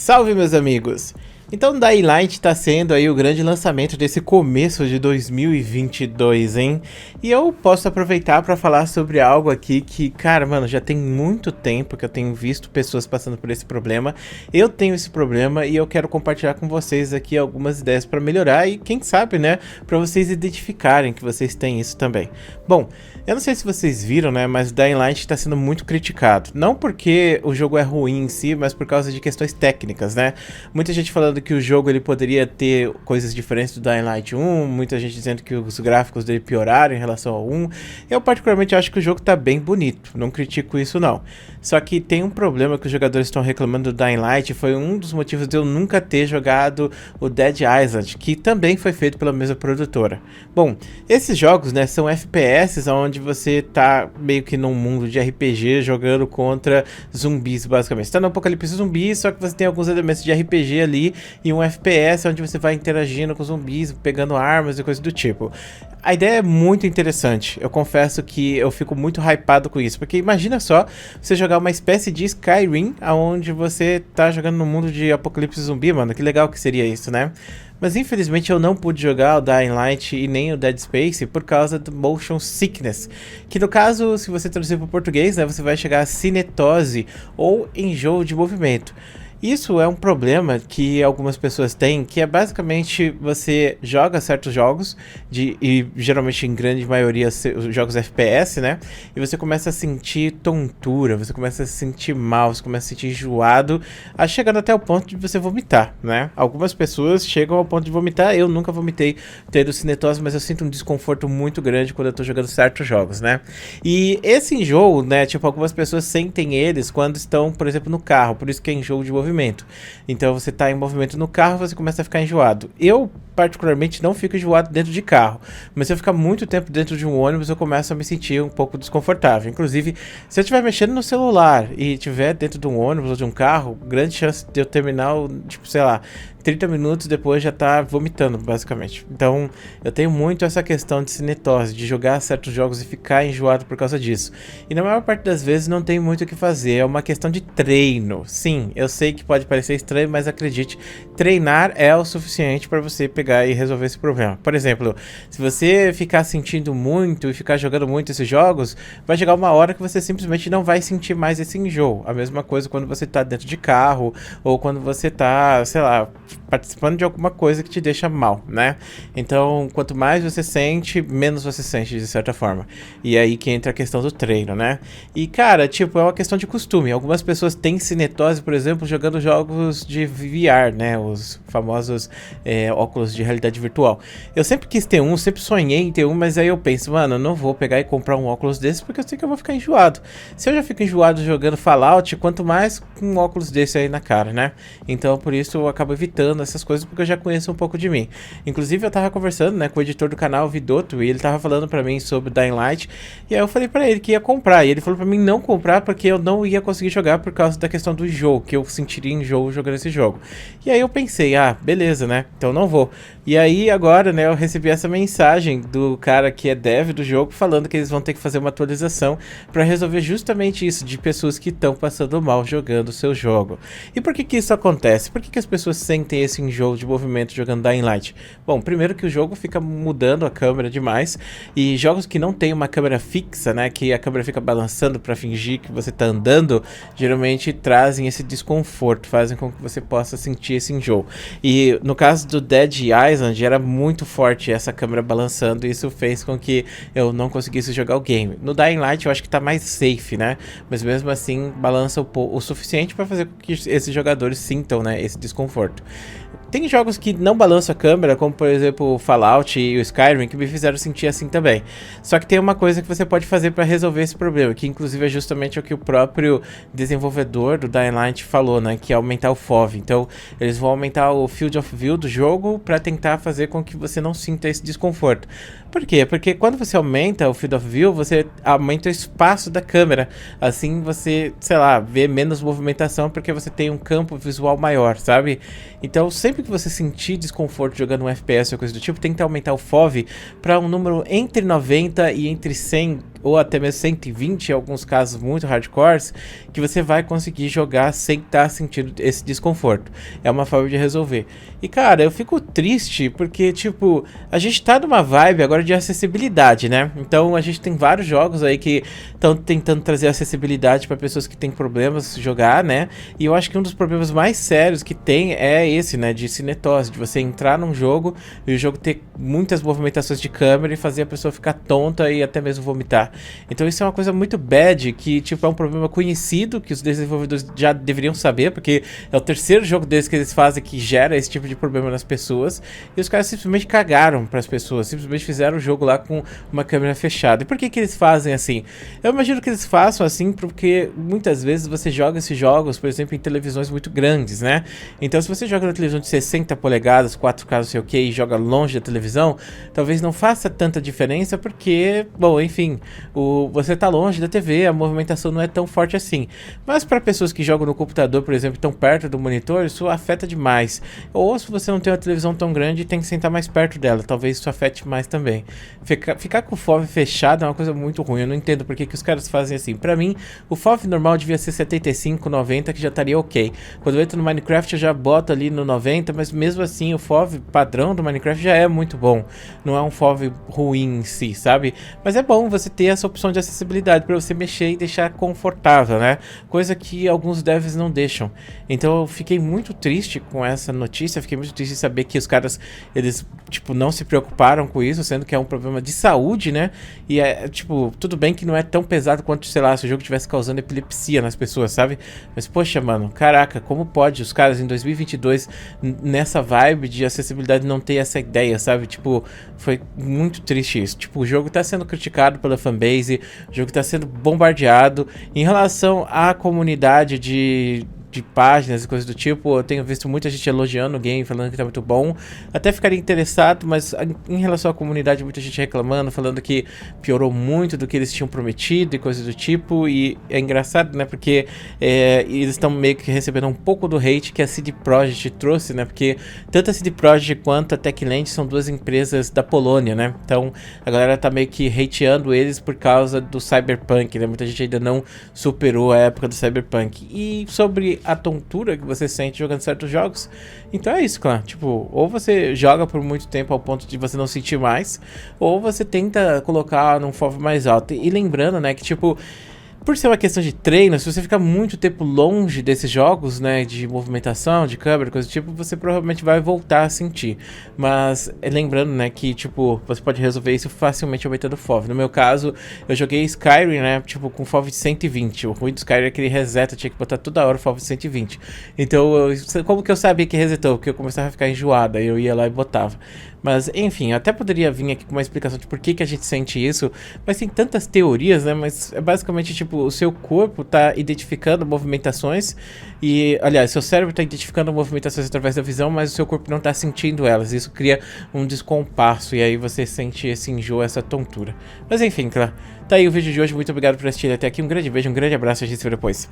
Salve, meus amigos! Então, Dying Light está sendo aí o grande lançamento desse começo de 2022, hein? E eu posso aproveitar para falar sobre algo aqui que, cara, mano, já tem muito tempo que eu tenho visto pessoas passando por esse problema. Eu tenho esse problema e eu quero compartilhar com vocês aqui algumas ideias para melhorar e, quem sabe, né, para vocês identificarem que vocês têm isso também. Bom, eu não sei se vocês viram, né, mas Dying Light está sendo muito criticado. Não porque o jogo é ruim em si, mas por causa de questões técnicas, né? Muita gente falando que o jogo ele poderia ter coisas diferentes do Dying Light 1, muita gente dizendo que os gráficos dele pioraram em relação ao 1. Eu particularmente acho que o jogo tá bem bonito, não critico isso não. Só que tem um problema que os jogadores estão reclamando do Dying Light, foi um dos motivos de eu nunca ter jogado o Dead Island, que também foi feito pela mesma produtora. Bom, esses jogos, né, são FPS onde você tá meio que num mundo de RPG jogando contra zumbis, basicamente. Você tá no apocalipse zumbi, só que você tem alguns elementos de RPG ali e um FPS onde você vai interagindo com zumbis, pegando armas e coisas do tipo. A ideia é muito interessante, eu confesso que eu fico muito hypado com isso, porque imagina só você jogar uma espécie de Skyrim, onde você tá jogando no mundo de apocalipse zumbi, mano, que legal que seria isso, né? Mas infelizmente eu não pude jogar o Dying Light e nem o Dead Space por causa do Motion Sickness, que no caso, se você traduzir para o português, né, você vai chegar a cinetose ou enjoo de movimento. Isso é um problema que algumas pessoas têm, que é basicamente você joga certos jogos, e geralmente em grande maioria jogos FPS, né? E você começa a sentir tontura, você começa a se sentir mal, você começa a se sentir enjoado, chegando até o ponto de você vomitar, né? Algumas pessoas chegam ao ponto de vomitar, eu nunca vomitei tendo cinetose, mas eu sinto um desconforto muito grande quando eu tô jogando certos jogos, né? E esse enjoo, né, tipo, algumas pessoas sentem eles quando estão, por exemplo, no carro, por isso que é enjoo de movimento. Então você está em movimento no carro, você começa a ficar enjoado. Eu particularmente não fico enjoado dentro de carro, mas se eu ficar muito tempo dentro de um ônibus, eu começo a me sentir um pouco desconfortável. Inclusive, se eu estiver mexendo no celular e estiver dentro de um ônibus ou de um carro, grande chance de eu terminar, tipo, sei lá, 30 minutos depois já tá vomitando, basicamente. Então, eu tenho muito essa questão de cinetose, de jogar certos jogos e ficar enjoado por causa disso. E na maior parte das vezes não tem muito o que fazer, é uma questão de treino. Sim, eu sei que pode parecer estranho, mas acredite, treinar é o suficiente para você pegar e resolver esse problema. Por exemplo, se você ficar sentindo muito e ficar jogando muito esses jogos, vai chegar uma hora que você simplesmente não vai sentir mais esse enjoo. A mesma coisa quando você tá dentro de carro, ou quando você tá, sei lá, participando de alguma coisa que te deixa mal, né? Então, quanto mais você sente, menos você sente, de certa forma. E aí que entra a questão do treino, né? E, cara, tipo, é uma questão de costume. Algumas pessoas têm cinetose, por exemplo, jogando jogos de VR, né? Os famosos óculos de realidade virtual. Eu sempre quis ter um, sempre sonhei em ter um, mas aí eu penso, mano, eu não vou pegar e comprar um óculos desse porque eu sei que eu vou ficar enjoado. Se eu já fico enjoado jogando Fallout, quanto mais com um óculos desse aí na cara, né? Então, por isso eu acabo evitando essas coisas porque eu já conheço um pouco de mim. Inclusive eu tava conversando, né, com o editor do canal, Vidoto, e ele tava falando pra mim sobre Dying Light, e aí eu falei pra ele que ia comprar, e ele falou pra mim não comprar porque eu não ia conseguir jogar por causa da questão do jogo, que eu sentiria enjoo jogando esse jogo. E aí eu pensei, beleza, né, então não vou. E aí agora, né, eu recebi essa mensagem do cara que é dev do jogo falando que eles vão ter que fazer uma atualização pra resolver justamente isso, de pessoas que estão passando mal jogando o seu jogo. E por que que isso acontece? Por que que as pessoas sentem esse enjoo de movimento jogando Dying Light? Bom, primeiro que o jogo fica mudando a câmera demais, e jogos que não tem uma câmera fixa, né, que a câmera fica balançando pra fingir que você tá andando, geralmente trazem esse desconforto, fazem com que você possa sentir esse enjoo. E no caso do Dead Island era muito forte essa câmera balançando, e isso fez com que eu não conseguisse jogar o game. No Dying Light eu acho que tá mais safe, né, mas mesmo assim balança o suficiente para fazer com que esses jogadores sintam, né, esse desconforto. Tem jogos que não balançam a câmera, como por exemplo o Fallout e o Skyrim, que me fizeram sentir assim também. Só que tem uma coisa que você pode fazer para resolver esse problema, que inclusive é justamente o que o próprio desenvolvedor do Dying Light falou, né, que é aumentar o FOV. Então eles vão aumentar o Field of View do jogo para tentar fazer com que você não sinta esse desconforto. Por quê? Porque quando você aumenta o Field of View, você aumenta o espaço da câmera. Assim você, sei lá, vê menos movimentação porque você tem um campo visual maior, sabe? Então sempre que você sentir desconforto jogando um FPS ou coisa do tipo, tenta aumentar o FOV para um número entre 90 e entre 100 ou até mesmo 120 em alguns casos muito hardcores, que você vai conseguir jogar sem estar sentindo esse desconforto. É uma forma de resolver. E cara, eu fico triste porque, tipo, a gente tá numa vibe agora de acessibilidade, né? Então a gente tem vários jogos aí que estão tentando trazer acessibilidade para pessoas que têm problemas jogar, né? E eu acho que um dos problemas mais sérios que tem é esse, né? De cinetose, de você entrar num jogo e o jogo ter muitas movimentações de câmera e fazer a pessoa ficar tonta e até mesmo vomitar. Então isso é uma coisa muito bad, que tipo é um problema conhecido, que os desenvolvedores já deveriam saber, porque é o terceiro jogo deles que eles fazem que gera esse tipo de problema nas pessoas, e os caras simplesmente cagaram para as pessoas, simplesmente fizeram o jogo lá com uma câmera fechada. E por que que eles fazem assim? Eu imagino que eles façam assim porque muitas vezes você joga esses jogos, por exemplo, em televisões muito grandes, né? Então se você joga na televisão de 60 polegadas, 4K, não sei o que, e joga longe da televisão, talvez não faça tanta diferença porque, bom, enfim, você tá longe da TV, a movimentação não é tão forte assim. Mas para pessoas que jogam no computador, por exemplo, tão perto do monitor, isso afeta demais. Ou se você não tem uma televisão tão grande, tem que sentar mais perto dela, talvez isso afete mais também. Ficar com o FOV fechado é uma coisa muito ruim, eu não entendo porque que os caras fazem assim. Pra mim, o FOV normal devia ser 75, 90, que já estaria ok. Quando eu entro no Minecraft eu já boto ali no 90, mas mesmo assim o FOV padrão do Minecraft já é muito bom. Não é um FOV ruim em si, sabe? Mas é bom você ter essa opção de acessibilidade pra você mexer e deixar confortável, né? Coisa que alguns devs não deixam. Então eu fiquei muito triste com essa notícia, fiquei muito triste de saber que os caras, eles, tipo, não se preocuparam com isso, sendo que é um problema de saúde, né? E é, tipo, tudo bem que não é tão pesado quanto, sei lá, se o jogo estivesse causando epilepsia nas pessoas, sabe? Mas, poxa, mano, caraca, como pode os caras em 2022, nessa vibe de acessibilidade, não ter essa ideia, sabe? Tipo, foi muito triste isso. Tipo, o jogo tá sendo criticado pela fanbase, o jogo tá sendo bombardeado. Em relação à comunidade de páginas e coisas do tipo, eu tenho visto muita gente elogiando o game, falando que tá muito bom. Até ficaria interessado, mas em relação à comunidade, muita gente reclamando, falando que piorou muito do que eles tinham prometido e coisas do tipo. E é engraçado, né, porque eles estão meio que recebendo um pouco do hate que a CD Projekt trouxe, né, porque tanto a CD Projekt quanto a Techland são duas empresas da Polônia, né, então a galera tá meio que hateando eles por causa do Cyberpunk, né, muita gente ainda não superou a época do Cyberpunk. E sobre a tontura que você sente jogando certos jogos, então é isso, clã. Tipo, ou você joga por muito tempo ao ponto de você não sentir mais, ou você tenta colocar num FOV mais alto. E lembrando, né, que tipo, por ser uma questão de treino, se você ficar muito tempo longe desses jogos, né, de movimentação, de câmera, coisa do tipo, você provavelmente vai voltar a sentir. Mas lembrando, né, que, tipo, você pode resolver isso facilmente aumentando o FOV. No meu caso, eu joguei Skyrim, né, tipo, com FOV de 120. O ruim do Skyrim é que ele reseta, tinha que botar toda hora o FOV de 120. Então, como que eu sabia que resetou? Porque eu começava a ficar enjoado, aí eu ia lá e botava. Mas, enfim, eu até poderia vir aqui com uma explicação de por que que a gente sente isso, mas tem tantas teorias, né, mas é basicamente, tipo, o seu corpo tá identificando movimentações e, aliás, seu cérebro tá identificando movimentações através da visão, mas o seu corpo não tá sentindo elas. Isso cria um descompasso e aí você sente esse enjoo, essa tontura. Mas, enfim, claro, tá aí o vídeo de hoje. Muito obrigado por assistir até aqui. Um grande beijo, um grande abraço e a gente se vê depois.